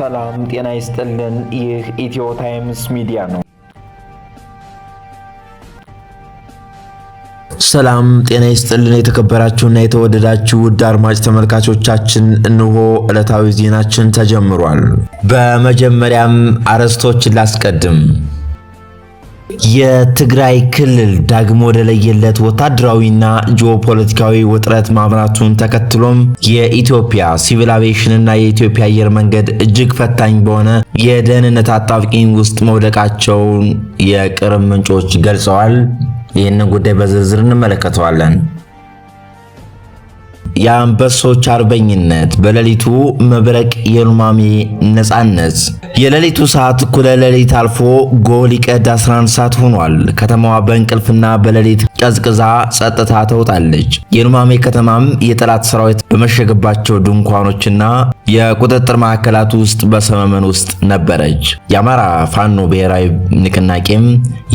ሰላም ጤና ይስጥልን። ይህ ኢትዮ ታይምስ ሚዲያ ነው። ሰላም ጤና ይስጥልን። የተከበራችሁና የተወደዳችሁ ውድ አድማጭ ተመልካቾቻችን እነሆ ዕለታዊ ዜናችን ተጀምሯል። በመጀመሪያም አርዕስቶችን ላስቀድም። የትግራይ ክልል ዳግሞ ወደ ለየለት ወታደራዊና ጂኦፖለቲካዊ ውጥረት ማምራቱን ተከትሎም የኢትዮጵያ ሲቪል አቪዬሽንና የኢትዮጵያ አየር መንገድ እጅግ ፈታኝ በሆነ የደህንነት አጣብቂኝ ውስጥ መውደቃቸውን የቅርብ ምንጮች ገልጸዋል። ይህንን ጉዳይ በዝርዝር እንመለከተዋለን። የአንበሶች አርበኝነት በሌሊቱ መብረቅ የሉማሜ ነጻነት የሌሊቱ ሰዓት እኩለ ሌሊት አልፎ ጎህ ሊቀድ 11 ሰዓት ሆኗል። ከተማዋ በእንቅልፍና በሌሊት ቀዝቅዛ ጸጥታ ተውጣለች። የሉማሜ ከተማም የጠላት ሰራዊት በመሸገባቸው ድንኳኖችና የቁጥጥር ማዕከላት ውስጥ በሰመመን ውስጥ ነበረች። የአማራ ፋኖ ብሔራዊ ንቅናቄም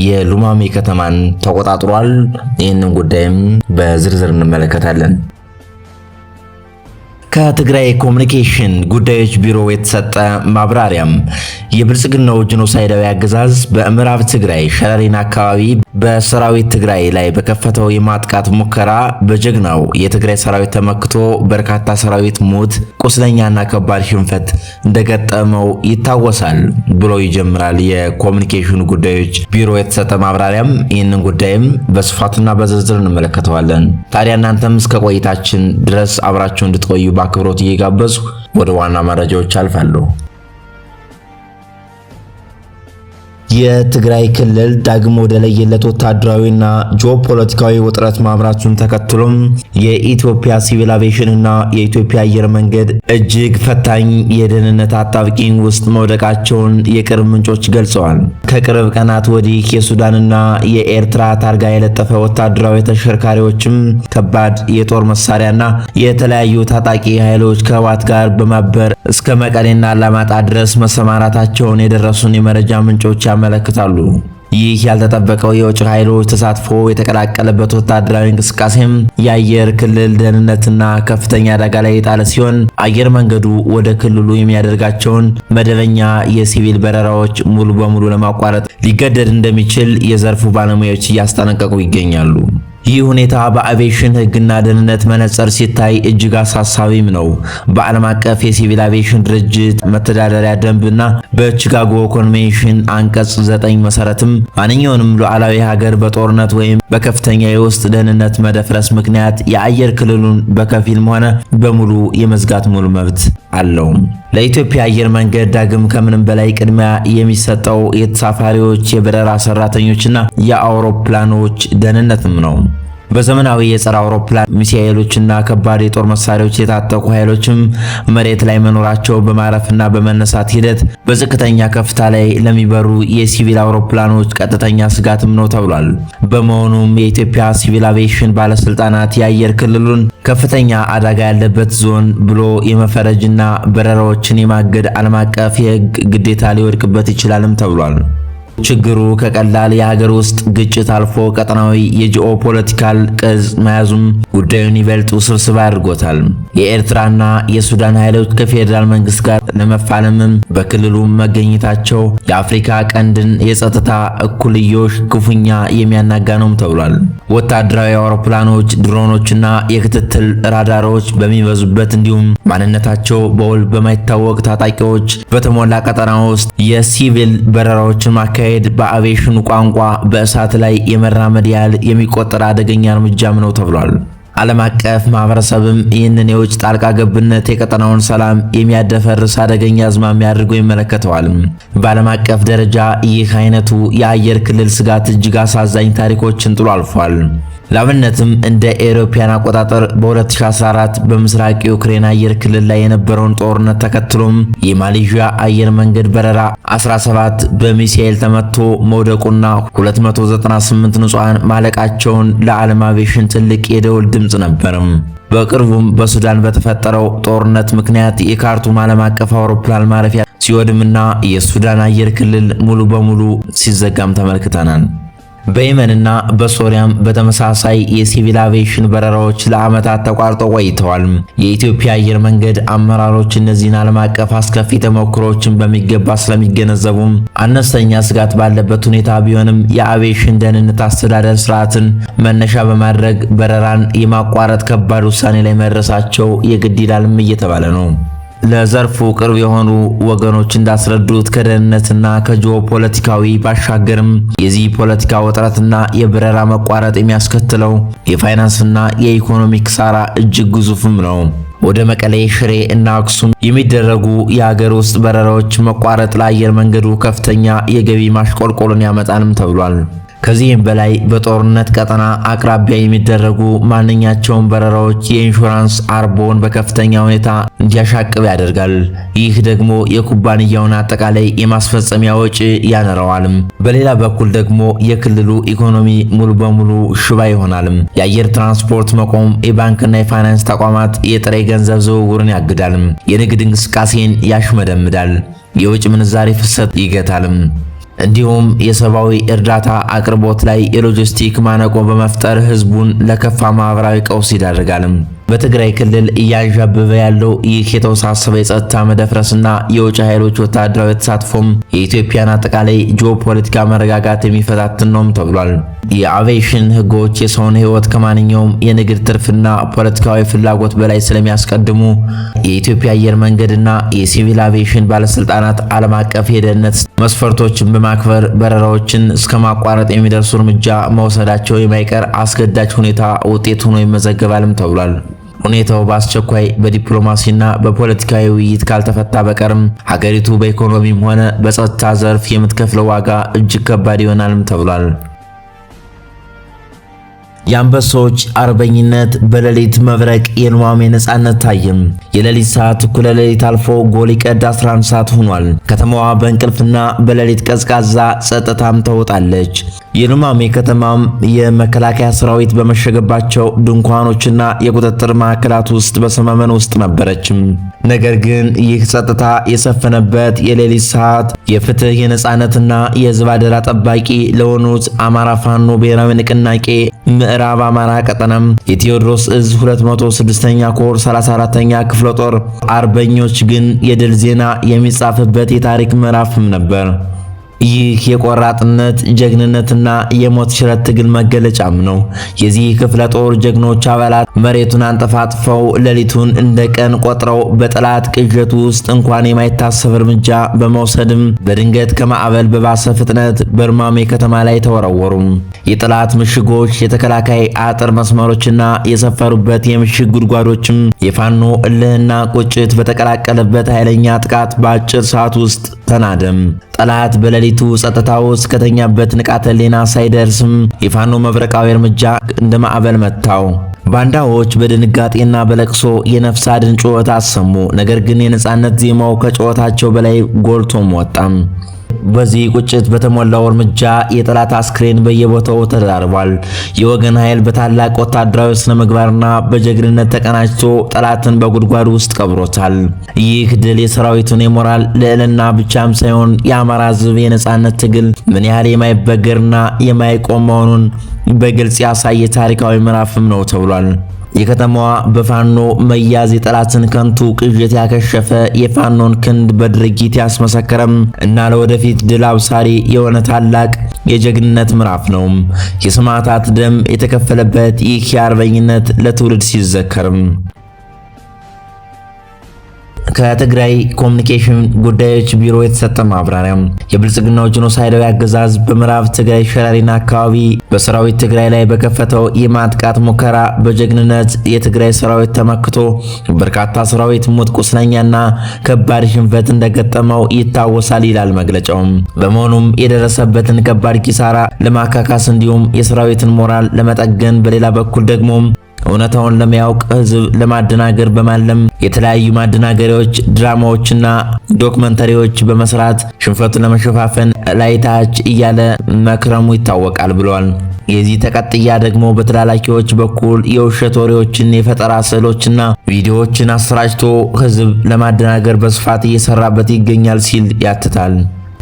የሉማሜ ከተማን ተቆጣጥሯል። ይህንን ጉዳይም በዝርዝር እንመለከታለን። ከትግራይ ኮሙኒኬሽን ጉዳዮች ቢሮ የተሰጠ ማብራሪያም የብልጽግናው ጂኖሳይዳዊ አገዛዝ በምዕራብ ትግራይ ሸረሪን አካባቢ በሰራዊት ትግራይ ላይ በከፈተው የማጥቃት ሙከራ በጀግናው የትግራይ ሰራዊት ተመክቶ በርካታ ሰራዊት ሞት፣ ቁስለኛና ከባድ ሽንፈት እንደገጠመው ይታወሳል ብሎ ይጀምራል የኮሙኒኬሽን ጉዳዮች ቢሮ የተሰጠ ማብራሪያም። ይህንን ጉዳይም በስፋትና በዝርዝር እንመለከተዋለን። ታዲያ እናንተም እስከ ቆይታችን ድረስ አብራችሁ እንድትቆዩ በአክብሮት እየጋበዙ ወደ ዋና መረጃዎች አልፋለሁ። የትግራይ ክልል ዳግሞ ወደ ለየለት ወታደራዊና ጂኦፖለቲካዊ ውጥረት ማምራቱን ተከትሎም የኢትዮጵያ ሲቪል አቪዬሽንና የኢትዮጵያ አየር መንገድ እጅግ ፈታኝ የደህንነት አጣብቂኝ ውስጥ መውደቃቸውን የቅርብ ምንጮች ገልጸዋል። ከቅርብ ቀናት ወዲህ የሱዳንና የኤርትራ ታርጋ የለጠፈ ወታደራዊ ተሽከርካሪዎችም ከባድ የጦር መሳሪያና የተለያዩ ታጣቂ ኃይሎች ከህወሓት ጋር በማበር እስከ መቀሌና አላማጣ ድረስ መሰማራታቸውን የደረሱን የመረጃ ምንጮች ያመለክታሉ። ይህ ያልተጠበቀው የውጭ ኃይሎች ተሳትፎ የተቀላቀለበት ወታደራዊ እንቅስቃሴም የአየር ክልል ደህንነትና ከፍተኛ አደጋ ላይ የጣለ ሲሆን አየር መንገዱ ወደ ክልሉ የሚያደርጋቸውን መደበኛ የሲቪል በረራዎች ሙሉ በሙሉ ለማቋረጥ ሊገደድ እንደሚችል የዘርፉ ባለሙያዎች እያስጠነቀቁ ይገኛሉ። ይህ ሁኔታ በአቪዬሽን ሕግና ደህንነት መነጽር ሲታይ እጅግ አሳሳቢም ነው። በዓለም አቀፍ የሲቪል አቪዬሽን ድርጅት መተዳደሪያ ደንብና በቺካጎ ኮንቬንሽን አንቀጽ 9 መሰረትም ማንኛውንም ሉዓላዊ ሀገር በጦርነት ወይም በከፍተኛ የውስጥ ደህንነት መደፍረስ ምክንያት የአየር ክልሉን በከፊልም ሆነ በሙሉ የመዝጋት ሙሉ መብት አለው። ለኢትዮጵያ አየር መንገድ ዳግም ከምንም በላይ ቅድሚያ የሚሰጠው የተሳፋሪዎች የበረራ ሰራተኞችና የአውሮፕላኖች ደህንነትም ነው። በዘመናዊ የጸረ አውሮፕላን ሚሳኤሎችና ከባድ የጦር መሳሪያዎች የታጠቁ ኃይሎችም መሬት ላይ መኖራቸው በማረፍና በመነሳት ሂደት በዝቅተኛ ከፍታ ላይ ለሚበሩ የሲቪል አውሮፕላኖች ቀጥተኛ ስጋትም ነው ተብሏል። በመሆኑም የኢትዮጵያ ሲቪል አቪዬሽን ባለስልጣናት የአየር ክልሉን ከፍተኛ አደጋ ያለበት ዞን ብሎ የመፈረጅና በረራዎችን የማገድ ዓለም አቀፍ የሕግ ግዴታ ሊወድቅበት ይችላልም ተብሏል። ችግሩ ከቀላል የሀገር ውስጥ ግጭት አልፎ ቀጠናዊ የጂኦፖለቲካል ቅርጽ መያዙም ጉዳዩን ይበልጥ ውስብስብ አድርጎታል። የኤርትራና የሱዳን ኃይሎች ከፌዴራል መንግስት ጋር ለመፋለምም በክልሉ መገኘታቸው የአፍሪካ ቀንድን የጸጥታ እኩልዮሽ ክፉኛ የሚያናጋ ነውም ተብሏል። ወታደራዊ አውሮፕላኖች፣ ድሮኖችና የክትትል ራዳሮች በሚበዙበት እንዲሁም ማንነታቸው በውል በማይታወቅ ታጣቂዎች በተሞላ ቀጠና ውስጥ የሲቪል በረራዎችን ማካሄድ በአቪዬሽኑ ቋንቋ በእሳት ላይ የመራመድ ያህል የሚቆጠር አደገኛ እርምጃም ነው ተብሏል። ዓለም አቀፍ ማህበረሰብም ይህንን የውጭ ጣልቃ ገብነት የቀጠናውን ሰላም የሚያደፈርስ አደገኛ አዝማሚያ አድርጎ ይመለከተዋል። በዓለም አቀፍ ደረጃ ይህ አይነቱ የአየር ክልል ስጋት እጅግ አሳዛኝ ታሪኮችን ጥሎ አልፏል። ላብነትም እንደ አውሮፓውያን አቆጣጠር በ2014 በምስራቅ ዩክሬን አየር ክልል ላይ የነበረውን ጦርነት ተከትሎም የማሌዥያ አየር መንገድ በረራ 17 በሚሳኤል ተመቶ መውደቁና 298 ንጹሃን ማለቃቸውን ለዓለም አቪዬሽን ትልቅ የደወል ድምጽ ነበርም። በቅርቡም በሱዳን በተፈጠረው ጦርነት ምክንያት የካርቱም ዓለም አቀፍ አውሮፕላን ማረፊያ ሲወድምና የሱዳን አየር ክልል ሙሉ በሙሉ ሲዘጋም ተመልክተናል። በየመንና በሶሪያም በተመሳሳይ የሲቪል አቪዬሽን በረራዎች ለዓመታት ተቋርጠው ቆይተዋል። የኢትዮጵያ አየር መንገድ አመራሮች እነዚህን ዓለም አቀፍ አስከፊ ተሞክሮችን በሚገባ ስለሚገነዘቡም አነስተኛ ስጋት ባለበት ሁኔታ ቢሆንም የአቪዬሽን ደህንነት አስተዳደር ስርዓትን መነሻ በማድረግ በረራን የማቋረጥ ከባድ ውሳኔ ላይ መድረሳቸው የግድ ይላልም እየተባለ ነው። ለዘርፉ ቅርብ የሆኑ ወገኖች እንዳስረዱት ከደህንነትና ከጂኦፖለቲካዊ ባሻገርም የዚህ ፖለቲካ ውጥረትና የበረራ መቋረጥ የሚያስከትለው የፋይናንስና የኢኮኖሚ ኪሳራ እጅግ ግዙፍም ነው። ወደ መቀሌ፣ ሽሬ እና አክሱም የሚደረጉ የሀገር ውስጥ በረራዎች መቋረጥ ለአየር መንገዱ ከፍተኛ የገቢ ማሽቆልቆልን ያመጣልም ተብሏል። ከዚህም በላይ በጦርነት ቀጠና አቅራቢያ የሚደረጉ ማንኛቸውም በረራዎች የኢንሹራንስ አርቦን በከፍተኛ ሁኔታ እንዲያሻቅብ ያደርጋል። ይህ ደግሞ የኩባንያውን አጠቃላይ የማስፈጸሚያ ወጪ ያነረዋልም። በሌላ በኩል ደግሞ የክልሉ ኢኮኖሚ ሙሉ በሙሉ ሽባ ይሆናልም። የአየር ትራንስፖርት መቆም የባንክና የፋይናንስ ተቋማት የጥሬ ገንዘብ ዝውውርን ያግዳልም። የንግድ እንቅስቃሴን ያሽመደምዳል። የውጭ ምንዛሬ ፍሰት ይገታልም። እንዲሁም የሰብአዊ እርዳታ አቅርቦት ላይ የሎጂስቲክ ማነቆ በመፍጠር ህዝቡን ለከፋ ማህበራዊ ቀውስ ይዳርጋልም። በትግራይ ክልል እያንዣበበ ያለው ይህ የተወሳሰበ የጸጥታ መደፍረስና የውጭ ኃይሎች ወታደራዊ ተሳትፎም የኢትዮጵያን አጠቃላይ ጂኦፖለቲካ መረጋጋት የሚፈታትን ነውም ተብሏል። የአቪዬሽን ህጎች የሰውን ህይወት ከማንኛውም የንግድ ትርፍና ፖለቲካዊ ፍላጎት በላይ ስለሚያስቀድሙ የኢትዮጵያ አየር መንገድና የሲቪል አቪዬሽን ባለስልጣናት ዓለም አቀፍ የደህንነት መስፈርቶችን በማክበር በረራዎችን እስከ ማቋረጥ የሚደርሱ እርምጃ መውሰዳቸው የማይቀር አስገዳጅ ሁኔታ ውጤት ሆኖ ይመዘገባልም ተብሏል። ሁኔታው በአስቸኳይ በዲፕሎማሲና በፖለቲካዊ ውይይት ካልተፈታ በቀርም ሀገሪቱ በኢኮኖሚም ሆነ በጸጥታ ዘርፍ የምትከፍለው ዋጋ እጅግ ከባድ ይሆናልም ተብሏል። የአንበሶች አርበኝነት በሌሊት መብረቅ የሉማሜ ነጻነት ታየም። የሌሊት ሰዓት እኩለ ሌሊት አልፎ ጎል ቀድ 11 ሰዓት ሆኗል። ከተማዋ በእንቅልፍና በሌሊት ቀዝቃዛ ጸጥታም ተውጣለች። የሉማሜ ከተማም የመከላከያ ሰራዊት በመሸገባቸው ድንኳኖችና የቁጥጥር ማዕከላት ውስጥ በሰመመን ውስጥ ነበረችም። ነገር ግን ይህ ጸጥታ የሰፈነበት የሌሊት ሰዓት የፍትህ የነጻነትና የህዝብ አደራ ጠባቂ ለሆኑት አማራ ፋኖ ብሔራዊ ንቅናቄ ምዕራብ አማራ ቀጠናም የቴዎድሮስ እዝ 206ኛ ኮር 34ኛ ክፍለ ጦር አርበኞች ግን የድል ዜና የሚጻፍበት የታሪክ ምዕራፍም ነበር። ይህ የቆራጥነት ጀግንነትና የሞት ሽረት ትግል መገለጫም ነው። የዚህ ክፍለ ጦር ጀግኖች አባላት መሬቱን አንጠፋጥፈው ሌሊቱን እንደ ቀን ቆጥረው በጠላት ቅዠቱ ውስጥ እንኳን የማይታሰብ እርምጃ በመውሰድም በድንገት ከማዕበል በባሰ ፍጥነት በሉማሜ ከተማ ላይ ተወረወሩ። የጠላት ምሽጎች፣ የተከላካይ አጥር መስመሮችና የሰፈሩበት የምሽግ ጉድጓዶችም የፋኖ እልህና ቁጭት በተቀላቀለበት ኃይለኛ ጥቃት በአጭር ሰዓት ውስጥ ተናደም። ጠላት በሌሊቱ ጸጥታ ውስጥ ከተኛበት ንቃተ ህሊና ሳይደርስም የፋኖ መብረቃዊ እርምጃ እንደ ማዕበል መታው። ባንዳዎች በድንጋጤና በለቅሶ የነፍስ አድን ጩኸት አሰሙ። ነገር ግን የነጻነት ዜማው ከጩኸታቸው በላይ ጎልቶም ወጣም። በዚህ ቁጭት በተሞላው እርምጃ የጠላት አስክሬን በየቦታው ተዳርቧል። የወገን ኃይል በታላቅ ወታደራዊ ስነ ምግባርና በጀግንነት ተቀናጅቶ ጠላትን በጉድጓዱ ውስጥ ቀብሮታል። ይህ ድል የሰራዊቱን የሞራል ልዕልና ብቻም ሳይሆን የአማራ ሕዝብ የነጻነት ትግል ምን ያህል የማይበገርና የማይቆም መሆኑን በግልጽ ያሳየ ታሪካዊ ምዕራፍም ነው ተብሏል። የከተማዋ በፋኖ መያዝ የጠላትን ከንቱ ቅዠት ያከሸፈ የፋኖን ክንድ በድርጊት ያስመሰከረም እና ለወደፊት ድል አብሳሪ የሆነ ታላቅ የጀግንነት ምዕራፍ ነው። የሰማዕታት ደም የተከፈለበት ይህ የአርበኝነት ለትውልድ ሲዘከርም ከትግራይ ኮሙኒኬሽን ጉዳዮች ቢሮ የተሰጠ ማብራሪያ የብልጽግናው ጄኖሳይዳዊ አገዛዝ በምዕራብ ትግራይ ሸራሪና አካባቢ በሰራዊት ትግራይ ላይ በከፈተው የማጥቃት ሙከራ በጀግንነት የትግራይ ሰራዊት ተመክቶ በርካታ ሰራዊት ሞት፣ ቁስለኛና ከባድ ሽንፈት እንደገጠመው ይታወሳል ይላል መግለጫው። በመሆኑም የደረሰበትን ከባድ ኪሳራ ለማካካስ እንዲሁም የሰራዊትን ሞራል ለመጠገን በሌላ በኩል ደግሞ እውነታውን ለሚያውቅ ህዝብ ለማደናገር በማለም የተለያዩ ማደናገሪያዎች፣ ድራማዎችና ዶክመንተሪዎች በመስራት ሽንፈቱን ለመሸፋፈን ላይታች እያለ መክረሙ ይታወቃል ብለዋል። የዚህ ተቀጥያ ደግሞ በተላላኪዎች በኩል የውሸት ወሬዎችን፣ የፈጠራ ስዕሎችና ቪዲዮዎችን አሰራጭቶ ህዝብ ለማደናገር በስፋት እየሰራበት ይገኛል ሲል ያትታል።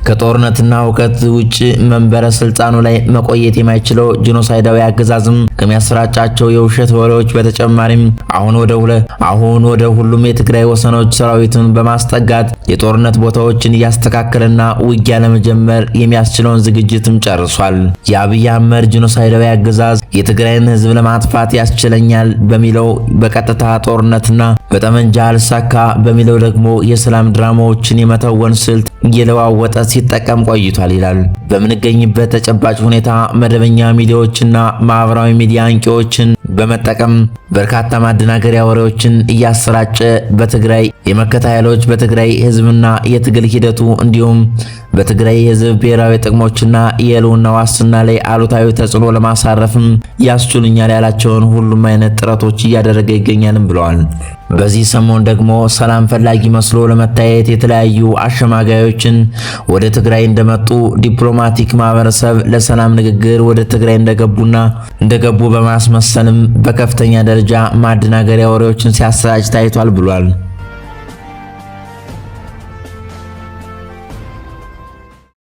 ከጦርነትና ሁከት ውጭ መንበረ ስልጣኑ ላይ መቆየት የማይችለው ጂኖሳይዳዊ አገዛዝም ከሚያሰራጫቸው የውሸት ወሬዎች በተጨማሪም አሁን ወደ ሁሉም የትግራይ ወሰኖች ሰራዊቱን በማስጠጋት የጦርነት ቦታዎችን እያስተካከለና ውጊያ ለመጀመር የሚያስችለውን ዝግጅትም ጨርሷል። የአብይ አህመድ ጂኖሳይዳዊ አገዛዝ የትግራይን ህዝብ ለማጥፋት ያስችለኛል በሚለው በቀጥታ ጦርነትና በጠመንጃ አልሳካ በሚለው ደግሞ የሰላም ድራማዎችን የመተወን ስልት እየለዋወጠ ሲጠቀም ቆይቷል ይላል። በምንገኝበት ተጨባጭ ሁኔታ መደበኛ ሚዲያዎችና ማህበራዊ ሚዲያ አንቂዎችን በመጠቀም በርካታ ማደናገሪያ ወሬዎችን እያሰራጨ በትግራይ የመከታ ኃይሎች በትግራይ ህዝብና የትግል ሂደቱ እንዲሁም በትግራይ ህዝብ ብሔራዊ ጥቅሞችና የህልውና ዋስትና ላይ አሉታዊ ተጽዕኖ ለማሳረፍም ያስችሉኛል ያላቸውን ሁሉም አይነት ጥረቶች እያደረገ ይገኛልም ብለዋል። በዚህ ሰሞን ደግሞ ሰላም ፈላጊ መስሎ ለመታየት የተለያዩ አሸማጋዮችን ወደ ትግራይ እንደመጡ ዲፕሎማቲክ ማህበረሰብ ለሰላም ንግግር ወደ ትግራይ እንደገቡ በማስመሰልም በከፍተኛ ደረጃ ማደናገሪያ ወሬዎችን ሲያሰራጭ ታይቷል ብሏል።